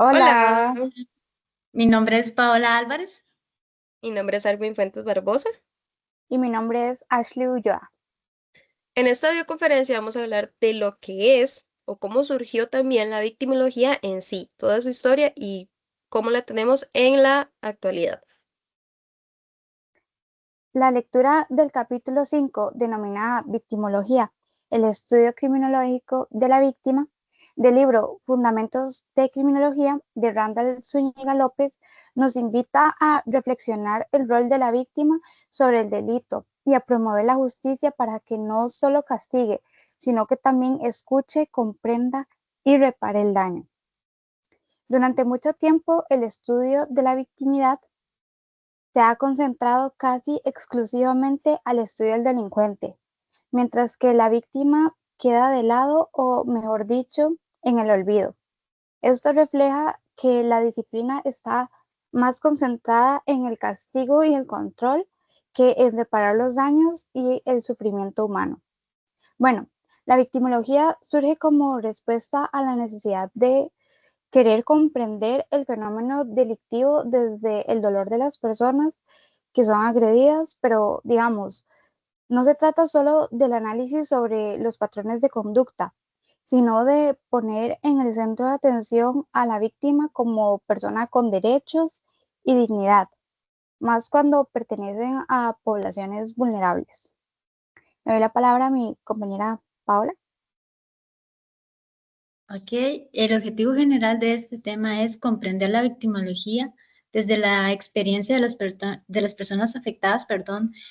Hola, Hola, mi nombre es Paola Álvarez. mi nombre es Arwin Fuentes Barbosa. y mi nombre es Ashley Ulloa. En esta videoconferencia vamos a hablar de lo que es o cómo surgió también la victimología en sí, toda su historia y cómo la tenemos en la actualidad. La lectura del capítulo 5, denominada Victimología, el estudio criminológico de la víctima, del libro Fundamentos de Criminología de Randall Zúñiga López, nos invita a reflexionar el rol de la víctima sobre el delito y a promover la justicia para que no solo castigue, sino que también escuche, comprenda y repare el daño. Durante mucho tiempo, el estudio de la victimidad se ha concentrado casi exclusivamente al estudio del delincuente, mientras que la víctima queda de lado o, mejor dicho, en el olvido. Esto refleja que la disciplina está más concentrada en el castigo y el control que en reparar los daños y el sufrimiento humano. Bueno, la victimología surge como respuesta a la necesidad de querer comprender el fenómeno delictivo desde el dolor de las personas que son agredidas, pero digamos, no se trata solo del análisis sobre los patrones de conducta, sino de poner en el centro de atención a la víctima como persona con derechos y dignidad, más cuando pertenecen a poblaciones vulnerables. Le doy la palabra a mi compañera Paola. Ok, el objetivo general de este tema es comprender la victimología desde la experiencia de las personas afectadas,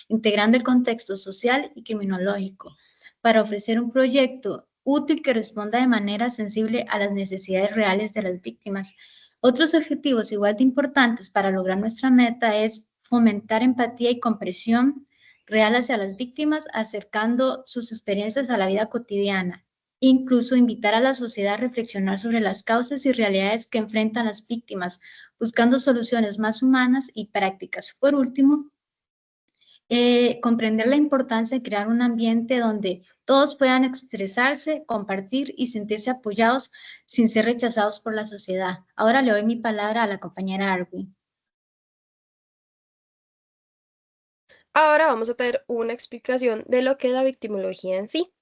integrando el contexto social y criminológico, para ofrecer un proyecto útil que responda de manera sensible a las necesidades reales de las víctimas. Otros objetivos igual de importantes para lograr nuestra meta es fomentar empatía y comprensión real hacia las víctimas, acercando sus experiencias a la vida cotidiana. Incluso invitar a la sociedad a reflexionar sobre las causas y realidades que enfrentan las víctimas, buscando soluciones más humanas y prácticas. Por último, comprender la importancia de crear un ambiente donde todos puedan expresarse, compartir y sentirse apoyados sin ser rechazados por la sociedad. Ahora le doy mi palabra a la compañera Arwin. Ahora vamos a tener una explicación de lo que es la victimología en sí.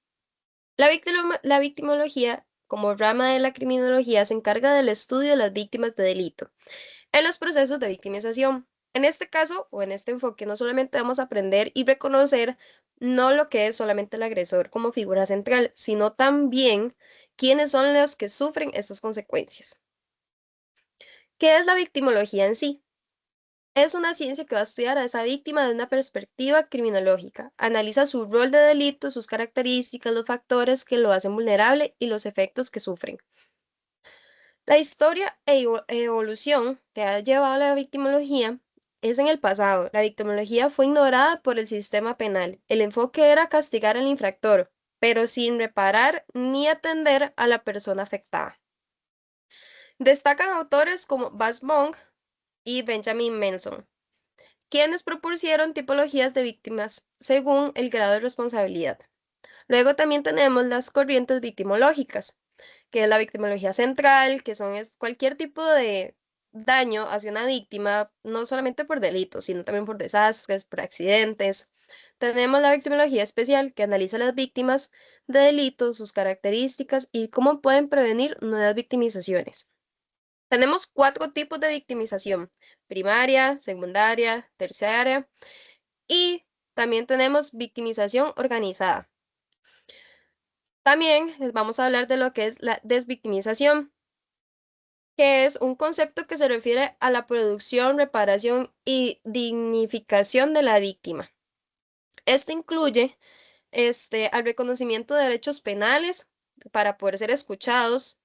La victimología, como rama de la criminología, se encarga del estudio de las víctimas de delito en los procesos de victimización. En este caso, o en este enfoque, no solamente vamos a aprender y reconocer no lo que es solamente el agresor como figura central, sino también quiénes son los que sufren estas consecuencias. ¿Qué es la victimología en sí? Es una ciencia que va a estudiar a esa víctima desde una perspectiva criminológica. Analiza su rol de delito, sus características, los factores que lo hacen vulnerable y los efectos que sufren. La historia e evolución que ha llevado a la victimología es en el pasado. La victimología fue ignorada por el sistema penal. El enfoque era castigar al infractor, pero sin reparar ni atender a la persona afectada. Destacan autores como Bas Monk y Benjamin Menson, quienes propusieron tipologías de víctimas según el grado de responsabilidad. Luego también tenemos las corrientes victimológicas, que es la victimología central, que son cualquier tipo de daño hacia una víctima, no solamente por delitos, sino también por desastres, por accidentes. Tenemos la victimología especial, que analiza a las víctimas de delitos, sus características y cómo pueden prevenir nuevas victimizaciones. Tenemos 4 tipos de victimización: primaria, secundaria, terciaria y también tenemos victimización organizada. También vamos a hablar de lo que es la desvictimización, que es un concepto que se refiere a la producción, reparación y dignificación de la víctima. Esto incluye al reconocimiento de derechos penales para poder ser escuchados,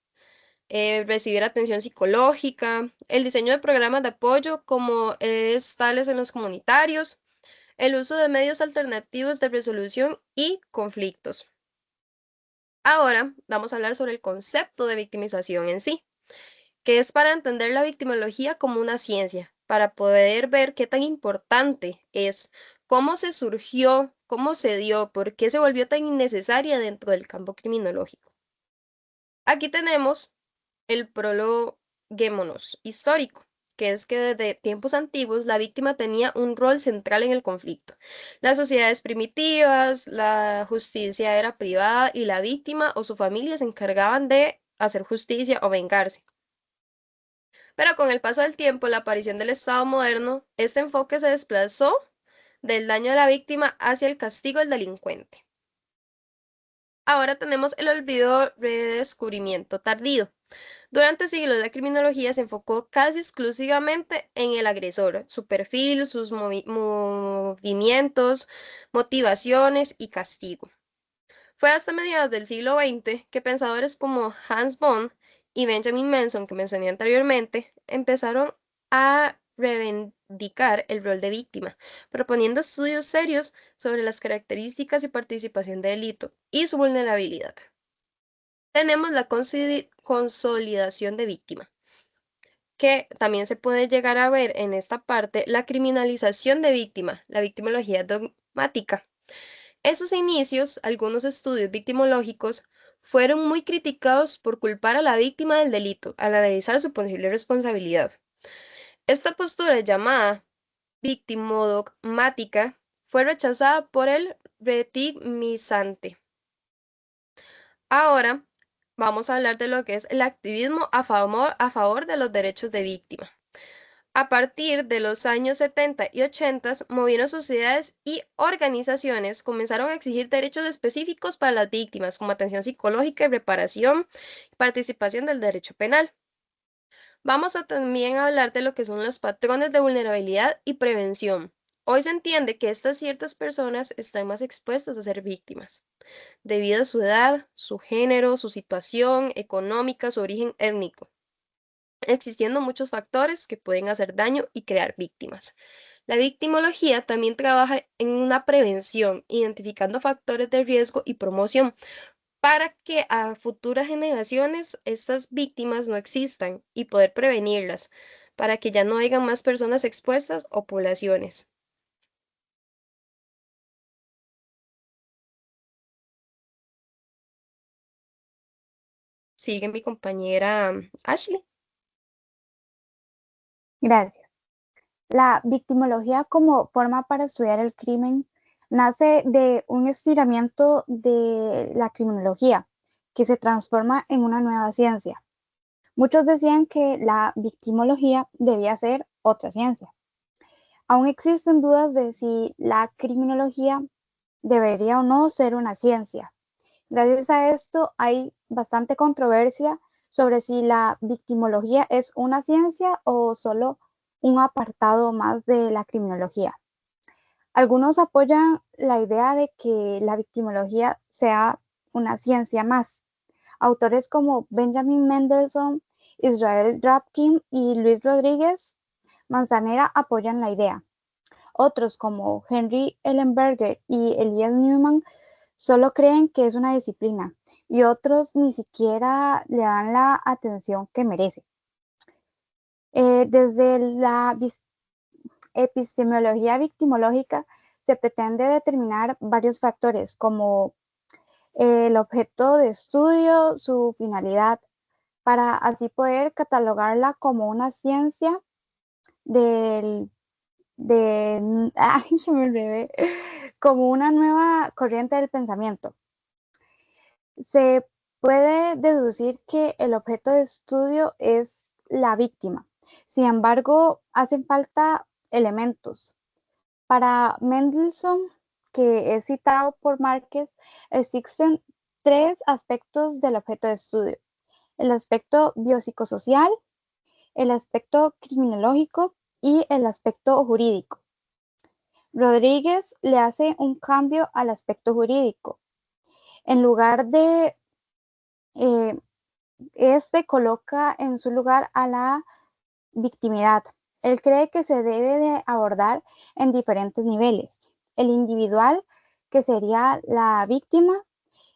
recibir atención psicológica, el diseño de programas de apoyo como es tales en los comunitarios, el uso de medios alternativos de resolución y conflictos. Ahora vamos a hablar sobre el concepto de victimización en sí, que es para entender la victimología como una ciencia, para poder ver qué tan importante es, cómo se surgió, cómo se dio, por qué se volvió tan innecesaria dentro del campo criminológico. Aquí tenemos el prolegómenos histórico, que es que desde tiempos antiguos la víctima tenía un rol central en el conflicto. Las sociedades primitivas, la justicia era privada y la víctima o su familia se encargaban de hacer justicia o vengarse. Pero con el paso del tiempo, la aparición del Estado moderno, este enfoque se desplazó del daño a la víctima hacia el castigo al delincuente. Ahora tenemos el olvido redescubrimiento tardío. Durante siglos, la criminología se enfocó casi exclusivamente en el agresor, su perfil, sus movimientos, motivaciones y castigo. Fue hasta mediados del siglo XX que pensadores como Hans Bond y Benjamin Menson, que mencioné anteriormente, empezaron a reivindicar el rol de víctima, proponiendo estudios serios sobre las características y participación del delito y su vulnerabilidad. Tenemos la consolidación de víctima, que también se puede llegar a ver en esta parte la criminalización de víctima, la victimología dogmática. En sus inicios, algunos estudios victimológicos fueron muy criticados por culpar a la víctima del delito al analizar su posible responsabilidad. Esta postura llamada victimodogmática fue rechazada por el retimizante. Ahora vamos a hablar de lo que es el activismo a favor de los derechos de víctima. A partir de los años 70 y 80, movieron sociedades y organizaciones comenzaron a exigir derechos específicos para las víctimas, como atención psicológica y reparación, y participación del derecho penal. Vamos a también hablar de lo que son los patrones de vulnerabilidad y prevención. Hoy se entiende que estas ciertas personas están más expuestas a ser víctimas, debido a su edad, su género, su situación económica, su origen étnico, existiendo muchos factores que pueden hacer daño y crear víctimas. La victimología también trabaja en una prevención, identificando factores de riesgo y promoción para que a futuras generaciones estas víctimas no existan y poder prevenirlas, para que ya no haya más personas expuestas o poblaciones. Sigue mi compañera Ashley. Gracias. La victimología como forma para estudiar el crimen nace de un estiramiento de la criminología que se transforma en una nueva ciencia. Muchos decían que la victimología debía ser otra ciencia. Aún existen dudas de si la criminología debería o no ser una ciencia. Gracias a esto hay bastante controversia sobre si la victimología es una ciencia o solo un apartado más de la criminología. Algunos apoyan la idea de que la victimología sea una ciencia más. Autores como Benjamin Mendelssohn, Israel Rapkin y Luis Rodríguez Manzanera apoyan la idea. Otros como Henry Ellenberger y Elias Newman solo creen que es una disciplina y otros ni siquiera le dan la atención que merece. Desde la epistemología victimológica se pretende determinar varios factores como el objeto de estudio, su finalidad, para así poder catalogarla como una ciencia se me olvidé, como una nueva corriente del pensamiento. Se puede deducir que el objeto de estudio es la víctima. Sin embargo, hacen falta elementos. Para Mendelssohn, que es citado por Márquez, existen tres aspectos del objeto de estudio: el aspecto biopsicosocial, el aspecto criminológico y el aspecto jurídico. Rodríguez le hace un cambio al aspecto jurídico. En lugar de coloca en su lugar a la victimidad. Él cree que se debe de abordar en diferentes niveles: el individual, que sería la víctima;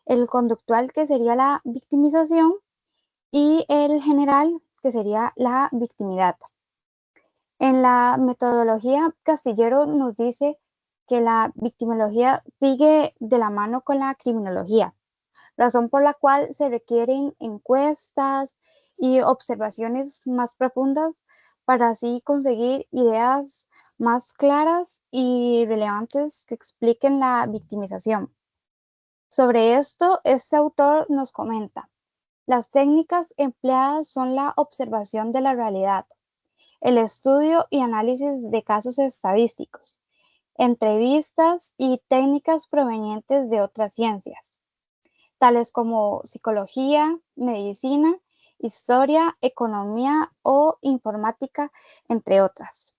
el conductual, que sería la victimización; y el general, que sería la victimidad. En la metodología, Castillero nos dice que la victimología sigue de la mano con la criminología, razón por la cual se requieren encuestas y observaciones más profundas para así conseguir ideas más claras y relevantes que expliquen la victimización. Sobre esto, este autor nos comenta: las técnicas empleadas son la observación de la realidad, el estudio y análisis de casos estadísticos, entrevistas y técnicas provenientes de otras ciencias, tales como psicología, medicina, historia, economía o informática, entre otras.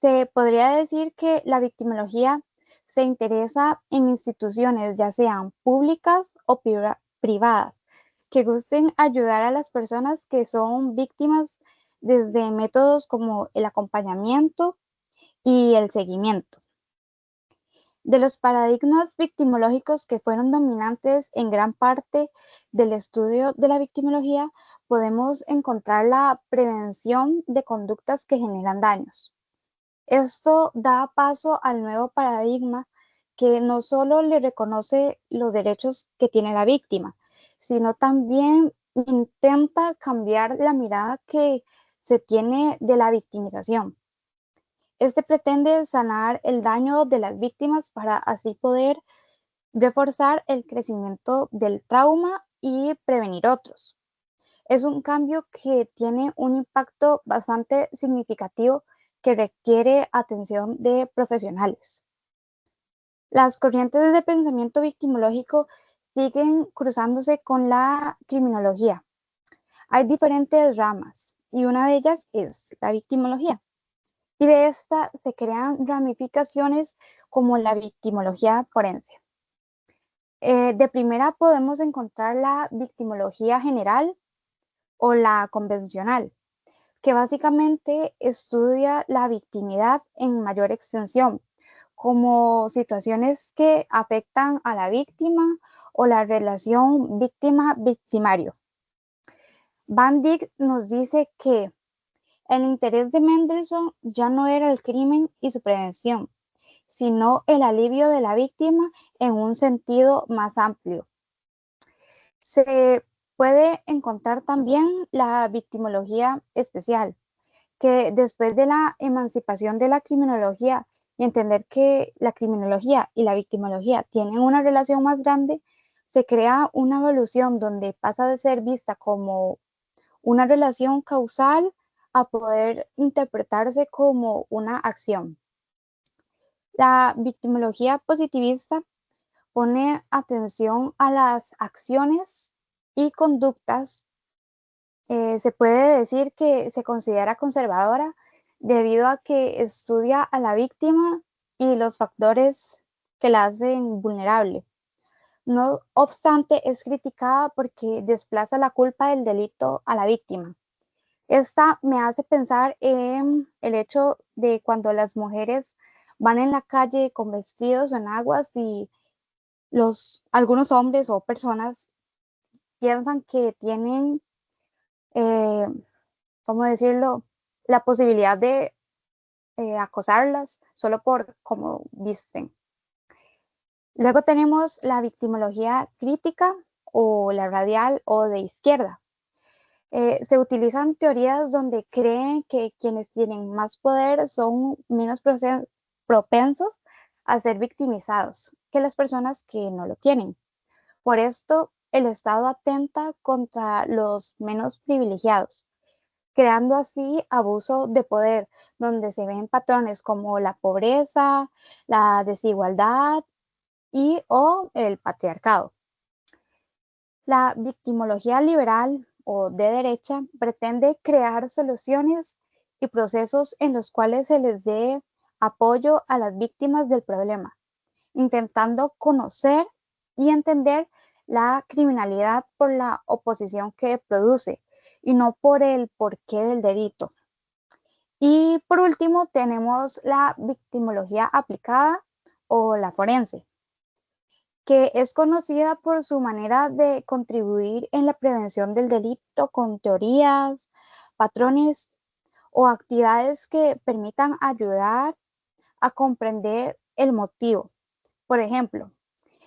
Se podría decir que la victimología se interesa en instituciones, ya sean públicas o privadas, que gusten ayudar a las personas que son víctimas desde métodos como el acompañamiento y el seguimiento. De los paradigmas victimológicos que fueron dominantes en gran parte del estudio de la victimología, podemos encontrar la prevención de conductas que generan daños. Esto da paso al nuevo paradigma, que no solo le reconoce los derechos que tiene la víctima, sino también intenta cambiar la mirada que se tiene de la victimización. Este pretende sanar el daño de las víctimas para así poder reforzar el crecimiento del trauma y prevenir otros. Es un cambio que tiene un impacto bastante significativo que requiere atención de profesionales. Las corrientes de pensamiento victimológico siguen cruzándose con la criminología. Hay diferentes ramas y una de ellas es la victimología. Y de esta se crean ramificaciones como la victimología forense. De primera podemos encontrar la victimología general o la convencional, que básicamente estudia la victimidad en mayor extensión, como situaciones que afectan a la víctima o la relación víctima-victimario. Van Dyck nos dice que el interés de Mendelssohn ya no era el crimen y su prevención, sino el alivio de la víctima en un sentido más amplio. Se puede encontrar también la victimología especial, que después de la emancipación de la criminología y entender que la criminología y la victimología tienen una relación más grande, se crea una evolución donde pasa de ser vista como una relación causal a poder interpretarse como una acción. La victimología positivista pone atención a las acciones y conductas. Se puede decir que se considera conservadora debido a que estudia a la víctima y los factores que la hacen vulnerable. No obstante, es criticada porque desplaza la culpa del delito a la víctima. Esta me hace pensar en el hecho de cuando las mujeres van en la calle con vestidos o enaguas y algunos hombres o personas piensan que tienen, eh, ¿cómo decirlo?, la posibilidad de acosarlas solo por cómo visten. Luego tenemos la victimología crítica o la radial o de izquierda. Se utilizan teorías donde creen que quienes tienen más poder son menos propensos a ser victimizados que las personas que no lo tienen. Por esto, el Estado atenta contra los menos privilegiados, creando así abuso de poder, donde se ven patrones como la pobreza, la desigualdad y o el patriarcado. La victimología liberal o de derecha pretende crear soluciones y procesos en los cuales se les dé apoyo a las víctimas del problema, intentando conocer y entender la criminalidad por la oposición que produce y no por el porqué del delito. Y por último tenemos la victimología aplicada o la forense, que es conocida por su manera de contribuir en la prevención del delito con teorías, patrones o actividades que permitan ayudar a comprender el motivo. Por ejemplo,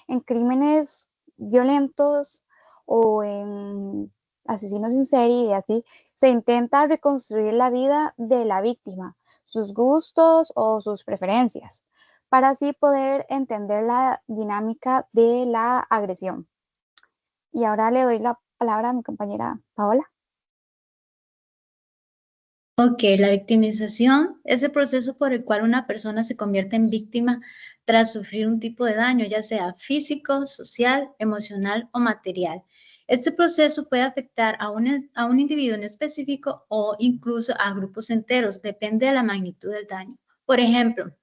en crímenes violentos o en asesinos en serie y así, se intenta reconstruir la vida de la víctima, sus gustos o sus preferencias, para así poder entender la dinámica de la agresión. Y ahora le doy la palabra a mi compañera Paola. Ok, la victimización es el proceso por el cual una persona se convierte en víctima tras sufrir un tipo de daño, ya sea físico, social, emocional o material. Este proceso puede afectar a un individuo en específico o incluso a grupos enteros, depende de la magnitud del daño. Por ejemplo,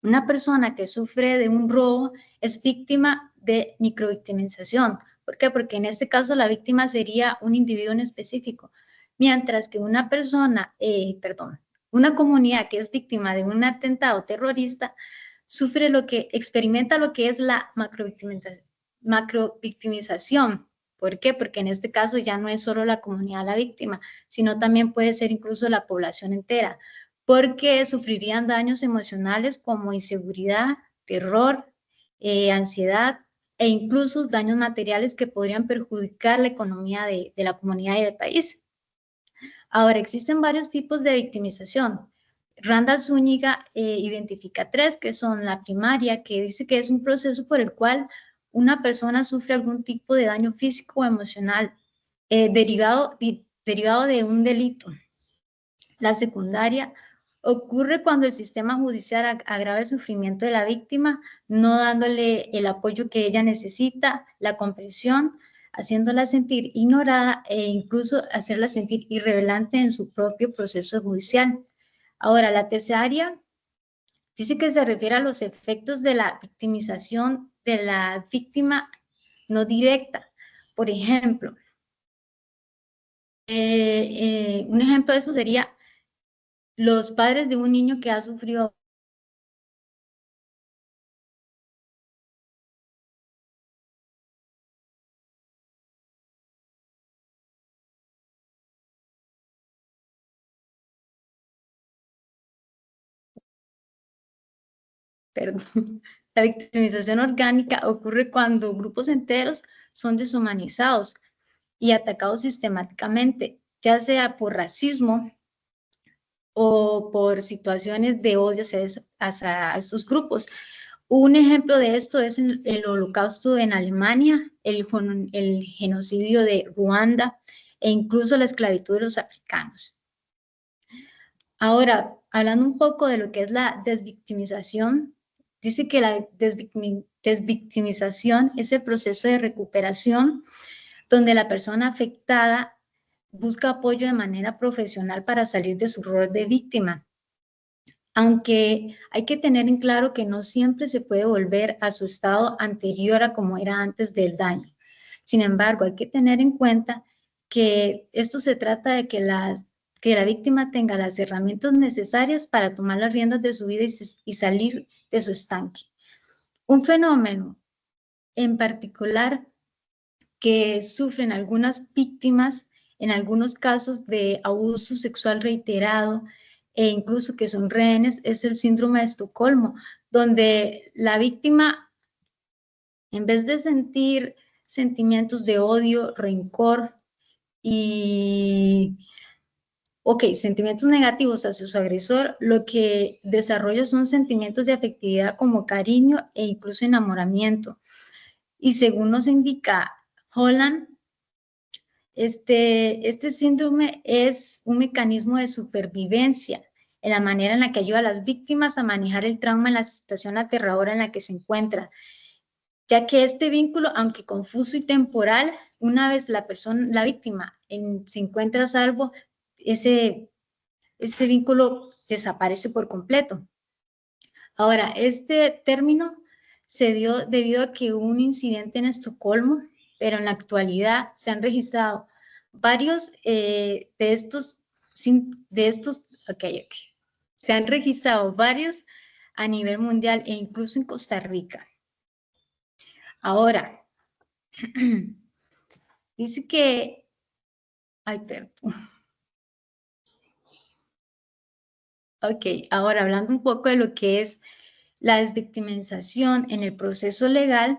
una persona que sufre de un robo es víctima de microvictimización. ¿Por qué? Porque en este caso la víctima sería un individuo en específico, mientras que una comunidad que es víctima de un atentado terrorista experimenta lo que es la macrovictimización. ¿Por qué? Porque en este caso ya no es solo la comunidad la víctima, sino también puede ser incluso la población entera, porque sufrirían daños emocionales como inseguridad, terror, ansiedad e incluso daños materiales que podrían perjudicar la economía de la comunidad y del país. Ahora, existen varios tipos de victimización. Randall Zúñiga identifica 3, que son la primaria, que dice que es un proceso por el cual una persona sufre algún tipo de daño físico o emocional derivado de un delito. La secundaria ocurre cuando el sistema judicial agrava el sufrimiento de la víctima, no dándole el apoyo que ella necesita, la comprensión, haciéndola sentir ignorada e incluso hacerla sentir irrelevante en su propio proceso judicial. Ahora, la tercera dice que se refiere a los efectos de la victimización de la víctima no directa. Por ejemplo, un ejemplo de eso sería los padres de un niño que ha sufrido. Perdón. La victimización orgánica ocurre cuando grupos enteros son deshumanizados y atacados sistemáticamente, ya sea por racismo o por situaciones de odio hacia estos grupos. Un ejemplo de esto es el Holocausto en Alemania, el genocidio de Ruanda e incluso la esclavitud de los africanos. Ahora, hablando un poco de lo que es la desvictimización, dice que la desvictimización es el proceso de recuperación donde la persona afectada busca apoyo de manera profesional para salir de su rol de víctima. Aunque hay que tener en claro que no siempre se puede volver a su estado anterior a como era antes del daño. Sin embargo, hay que tener en cuenta que esto se trata de que la víctima tenga las herramientas necesarias para tomar las riendas de su vida y salir de su estanque. Un fenómeno en particular que sufren algunas víctimas, en algunos casos de abuso sexual reiterado, e incluso que son rehenes, es el síndrome de Estocolmo, donde la víctima, en vez de sentir sentimientos de odio, rencor y, sentimientos negativos hacia su agresor, lo que desarrolla son sentimientos de afectividad como cariño e incluso enamoramiento. Y según nos indica Holland, este síndrome es un mecanismo de supervivencia en la manera en la que ayuda a las víctimas a manejar el trauma en la situación aterradora en la que se encuentra. ya que este vínculo, aunque confuso y temporal, una vez la víctima se encuentra a salvo, ese vínculo desaparece por completo. Ahora, este término se dio debido a que hubo un incidente en Estocolmo, pero en la actualidad se han registrado varios de estos, se han registrado varios a nivel mundial e incluso en Costa Rica. Ahora, dice que, perdón. Ok, ahora hablando un poco de lo que es la desvictimización en el proceso legal,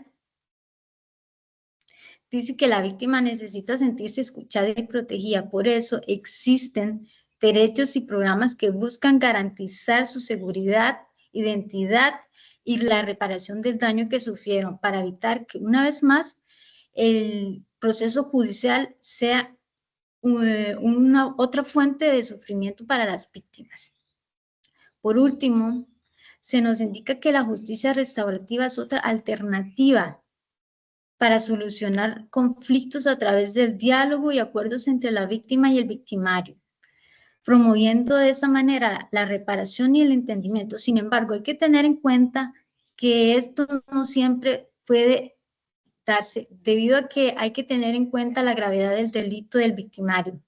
dice que la víctima necesita sentirse escuchada y protegida. Por eso existen derechos y programas que buscan garantizar su seguridad, identidad y la reparación del daño que sufrieron para evitar que una vez más el proceso judicial sea una otra fuente de sufrimiento para las víctimas. Por último, se nos indica que la justicia restaurativa es otra alternativa para solucionar conflictos a través del diálogo y acuerdos entre la víctima y el victimario, promoviendo de esa manera la reparación y el entendimiento. Sin embargo, hay que tener en cuenta que esto no siempre puede darse, debido a que hay que tener en cuenta la gravedad del delito del victimario.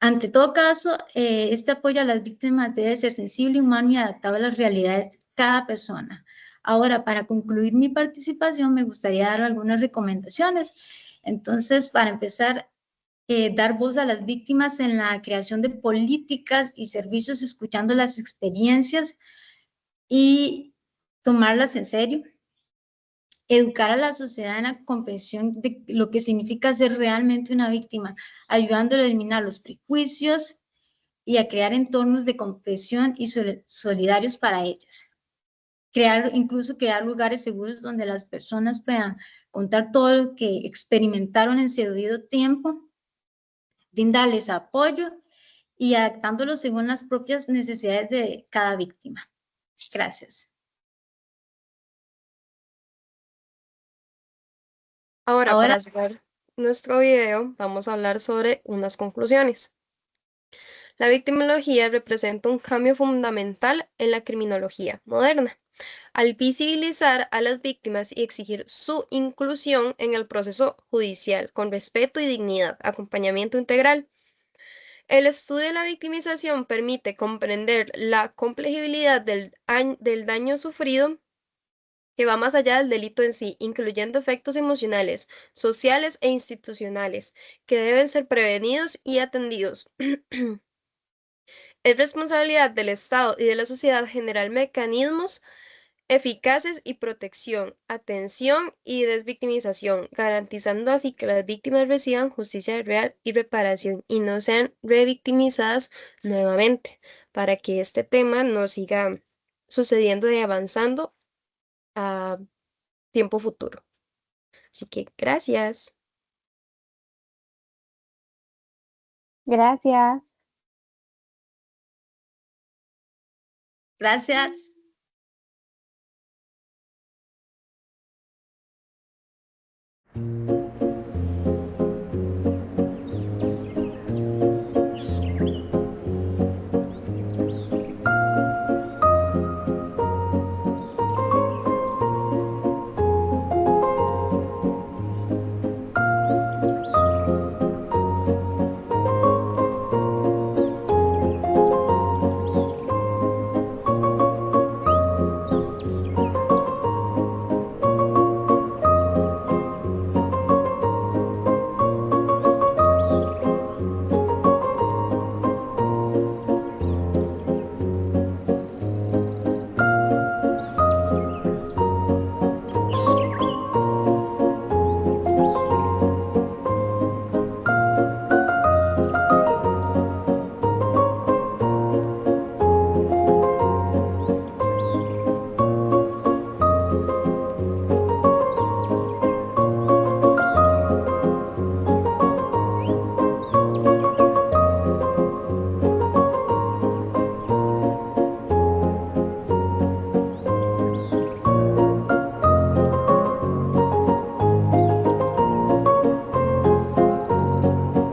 Ante todo caso, este apoyo a las víctimas debe ser sensible, humano y adaptado a las realidades de cada persona. Ahora, para concluir mi participación, me gustaría dar algunas recomendaciones. Entonces, para empezar, dar voz a las víctimas en la creación de políticas y servicios, escuchando las experiencias y tomarlas en serio. Educar a la sociedad en la comprensión de lo que significa ser realmente una víctima, ayudándole a eliminar los prejuicios y a crear entornos de comprensión y solidarios para ellas. Incluso crear lugares seguros donde las personas puedan contar todo lo que experimentaron en su debido tiempo, brindarles apoyo y adaptándolo según las propias necesidades de cada víctima. Gracias. Ahora, para cerrar nuestro video, vamos a hablar sobre unas conclusiones. La victimología representa un cambio fundamental en la criminología moderna, al visibilizar a las víctimas y exigir su inclusión en el proceso judicial con respeto y dignidad, acompañamiento integral. El estudio de la victimización permite comprender la complejibilidad del daño sufrido, que va más allá del delito en sí, incluyendo efectos emocionales, sociales e institucionales, que deben ser prevenidos y atendidos. Es responsabilidad del Estado y de la sociedad generar mecanismos eficaces y protección, atención y desvictimización, garantizando así que las víctimas reciban justicia real y reparación y no sean revictimizadas nuevamente, para que este tema no siga sucediendo y avanzando a tiempo futuro. Así que gracias. Gracias. Gracias.